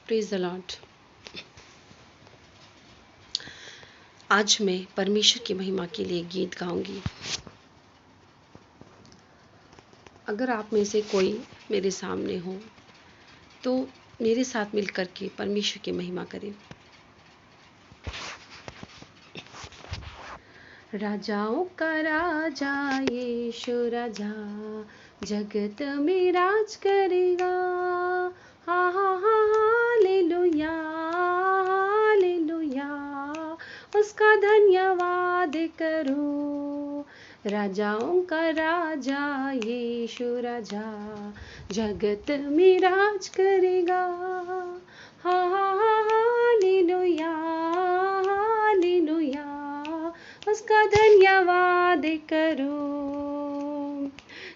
Praise the Lord. आज मैं परमेश्वर की महिमा के लिए गीत गाऊंगी। अगर आप में से कोई मेरे सामने हो तो मेरे साथ मिलकर के परमेश्वर की महिमा करें। राजाओं का राजा यीशु राजा जगत में राज करेगा। हा हा हा हालेलुया हालेलुया, उसका धन्यवाद करो। राजाओं का राजा यीशु राजा जगत में राज करेगा। हा हा हा हालेलुया हालेलुया, उसका धन्यवाद करो।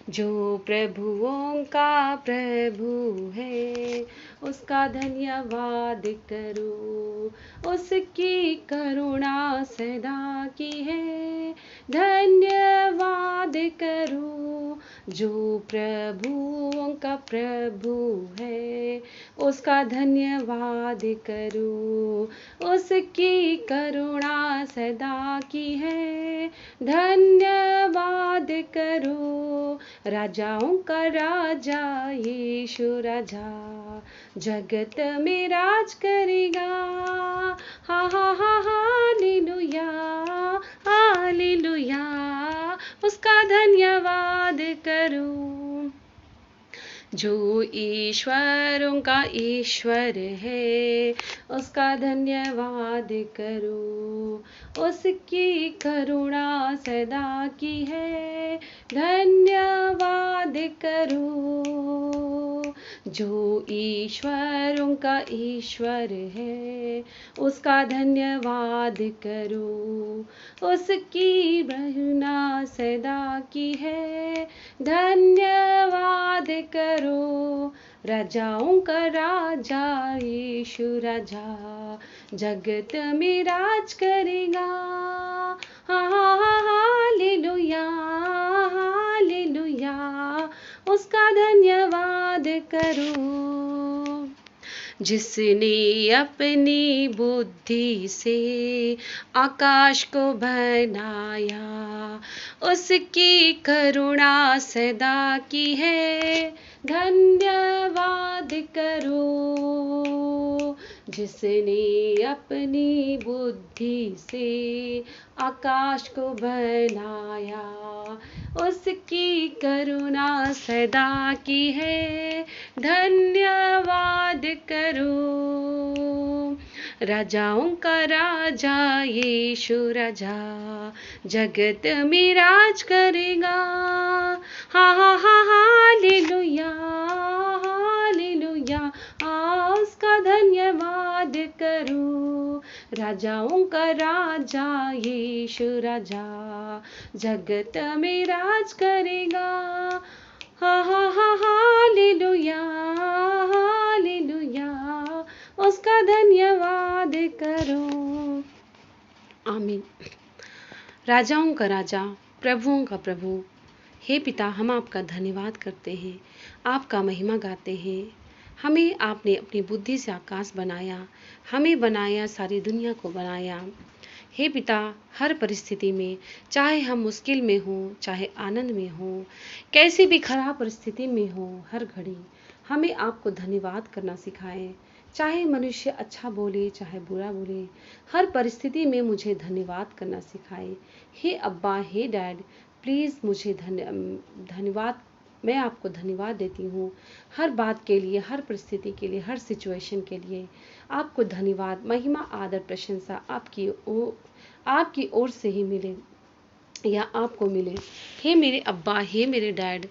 जो प्रभुओं का प्रभु है उसका धन्यवाद करो। उसकी करुणा सदा की है, धन्यवाद करो। जो प्रभुओं का प्रभु है उसका धन्यवाद करो। उसकी करुणा सदा की है, धन्यवाद करो। राजाओं का राजा यीशु राजा जगत में राज करेगा। हा हा हा हालेलुया हालेलुया, उसका धन्यवाद करो। जो ईश्वरों का ईश्वर है उसका धन्यवाद करो। उसकी करुणा सदा की है, धन्यवाद करो। जो ईश्वरों का ईश्वर है उसका धन्यवाद करो। उसकी महिमा सदा की है, धन्यवाद करो। राजाओं का राजा यीशु राजा जगत में राज करेगा। हा हा हा हालेलुया हालेलुया, उसका धन्यवाद करो। जिसने अपनी बुद्धि से आकाश को बनाया उसकी करुणा सदा की है, धन्यवाद करो। जिसने अपनी बुद्धि से आकाश को बनाया उसकी करुणा सदा की है, धन्यवाद करो। राजाओं का राजा यीशु राजा जगत में राज करेगा। हा हा हा हालेलुया हालेलुया, उसका धन्यवाद करो। राजाओं का राजा यीशु राजा जगत में राज करेगा। हा हा हा हालेलुया हालेलुया, उसका धन्यवाद करो। आमीन। राजाओं का राजा प्रभुओं का प्रभु, हे पिता, हम आपका धन्यवाद करते हैं, आपका महिमा गाते हैं। हमें आपने अपनी बुद्धि से आकाश बनाया, हमें बनाया, सारी दुनिया को बनाया। हे पिता, हर परिस्थिति में, चाहे हम मुश्किल में हो चाहे आनंद में हो, कैसी भी खराब परिस्थिति में हो, हर घड़ी हमें आपको धन्यवाद करना सिखाएं। चाहे मनुष्य अच्छा बोले चाहे बुरा बोले, हर परिस्थिति में मुझे धन्यवाद करना सिखाए। हे अब्बा, हे डैड, प्लीज़ मुझे धन्यवाद, मैं आपको धन्यवाद देती हूँ हर बात के लिए, हर परिस्थिति के लिए, हर सिचुएशन के लिए। आपको धन्यवाद, महिमा, आदर, प्रशंसा आपकी ओर से ही मिले या आपको मिले। हे मेरे अब्बा, हे मेरे डैड,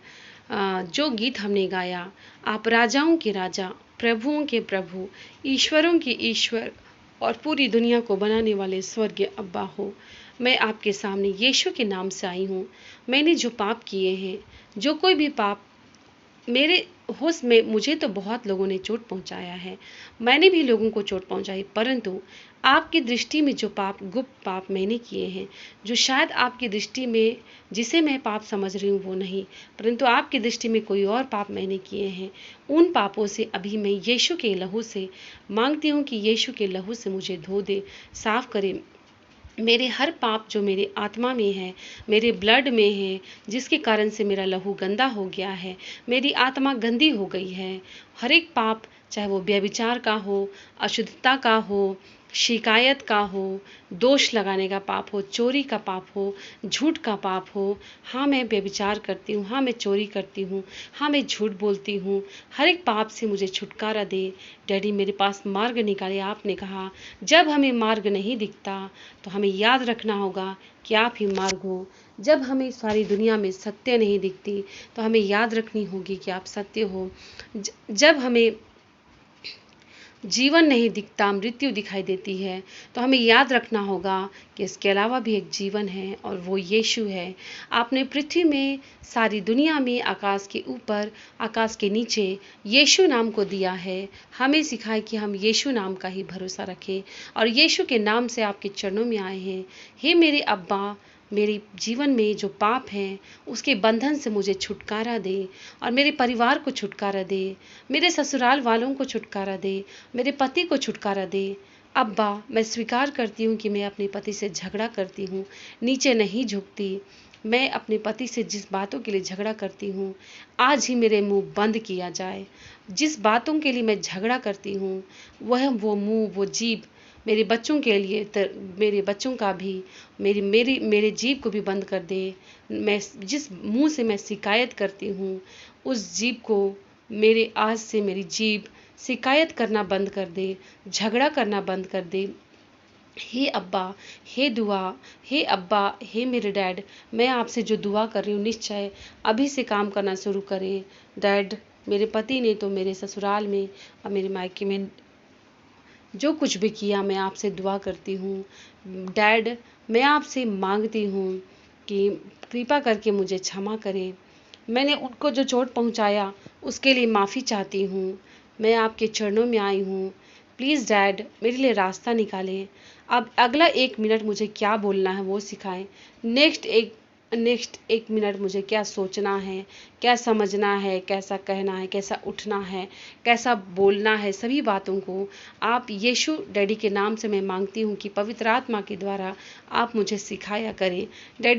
जो गीत हमने गाया, आप राजाओं के राजा, प्रभुओं के प्रभु, ईश्वरों के ईश्वर और पूरी दुनिया को बनाने वाले स्वर्गीय अब्बा हो। मैं आपके सामने यीशु के नाम से आई हूँ। मैंने जो पाप किए हैं, जो कोई भी पाप मेरे होश में मुझे तो बहुत लोगों ने चोट पहुंचाया है, मैंने भी लोगों को चोट पहुंचाई, परंतु आपकी दृष्टि में जो पाप, गुप्त पाप मैंने किए हैं, जो शायद आपकी दृष्टि में जिसे मैं पाप समझ रही हूँ वो नहीं, परंतु आपकी दृष्टि में कोई और पाप मैंने किए हैं, उन पापों से अभी मैं यीशु के लहू से मांगती हूँ कि यीशु के लहू से मुझे धो दे, साफ करे। मेरे हर पाप जो मेरे आत्मा में है, मेरे ब्लड में है, जिसके कारण से मेरा लहू गंदा हो गया है, मेरी आत्मा गंदी हो गई है, हर एक पाप, चाहे वो व्यभिचार का हो, अशुद्धता का हो, शिकायत का हो, दोष लगाने का पाप हो, चोरी का पाप हो, झूठ का पाप हो, हाँ मैं व्यभिचार करती हूँ, हाँ मैं चोरी करती हूँ, हाँ मैं झूठ बोलती हूँ, हर एक पाप से मुझे छुटकारा दे। डैडी मेरे पास मार्ग निकाले। आपने कहा जब हमें मार्ग नहीं दिखता तो हमें याद रखना होगा कि आप ही मार्ग हो। जब हमें सारी दुनिया में सत्य नहीं दिखती तो हमें याद रखनी होगी कि आप सत्य हो। जब हमें जीवन नहीं दिखता, मृत्यु दिखाई देती है, तो हमें याद रखना होगा कि इसके अलावा भी एक जीवन है और वो यीशु है। आपने पृथ्वी में, सारी दुनिया में, आकाश के ऊपर, आकाश के नीचे यीशु नाम को दिया है। हमें सिखाए कि हम यीशु नाम का ही भरोसा रखें और यीशु के नाम से आपके चरणों में आए हैं। हे मेरे अब्बा, मेरे जीवन में जो पाप हैं उसके बंधन से मुझे छुटकारा दे और मेरे परिवार को छुटकारा दे, मेरे ससुराल वालों को छुटकारा दे, मेरे पति को छुटकारा दे। अब्बा, मैं स्वीकार करती हूँ कि मैं अपने पति से झगड़ा करती हूँ, नीचे नहीं झुकती। मैं अपने पति से जिस बातों के लिए झगड़ा करती हूँ, आज ही मेरे मुंह बंद किया जाए। जिस बातों के लिए मैं झगड़ा करती हूँ, वो मुंह, वो जीभ मेरे बच्चों के लिए, मेरे बच्चों का भी, मेरे जीभ को भी बंद कर दे। मैं जिस मुंह से मैं शिकायत करती हूँ, उस जीभ को, मेरे आज से मेरी जीभ शिकायत करना बंद कर दे, झगड़ा करना बंद कर दे। हे अब्बा, हे दुआ, हे अब्बा, हे मेरे डैड, मैं आपसे जो दुआ कर रही हूँ निश्चय अभी से काम करना शुरू करें। डैड, मेरे पति ने तो मेरे ससुराल में और मेरे मायके में जो कुछ भी किया, मैं आपसे दुआ करती हूँ। डैड, मैं आपसे मांगती हूँ कि कृपा करके मुझे क्षमा करें। मैंने उनको जो चोट पहुँचाया उसके लिए माफ़ी चाहती हूँ। मैं आपके चरणों में आई हूँ। प्लीज़ डैड, मेरे लिए रास्ता निकालें। अब अगला 1 मिनट मुझे क्या बोलना है वो सिखाएं। नेक्स्ट एक मिनट मुझे क्या सोचना है, क्या समझना है, कैसा कहना है, कैसा उठना है, कैसा बोलना है, सभी बातों को आप यीशु डैडी के नाम से मैं मांगती हूँ कि पवित्र आत्मा के द्वारा आप मुझे सिखाया करें। डैडी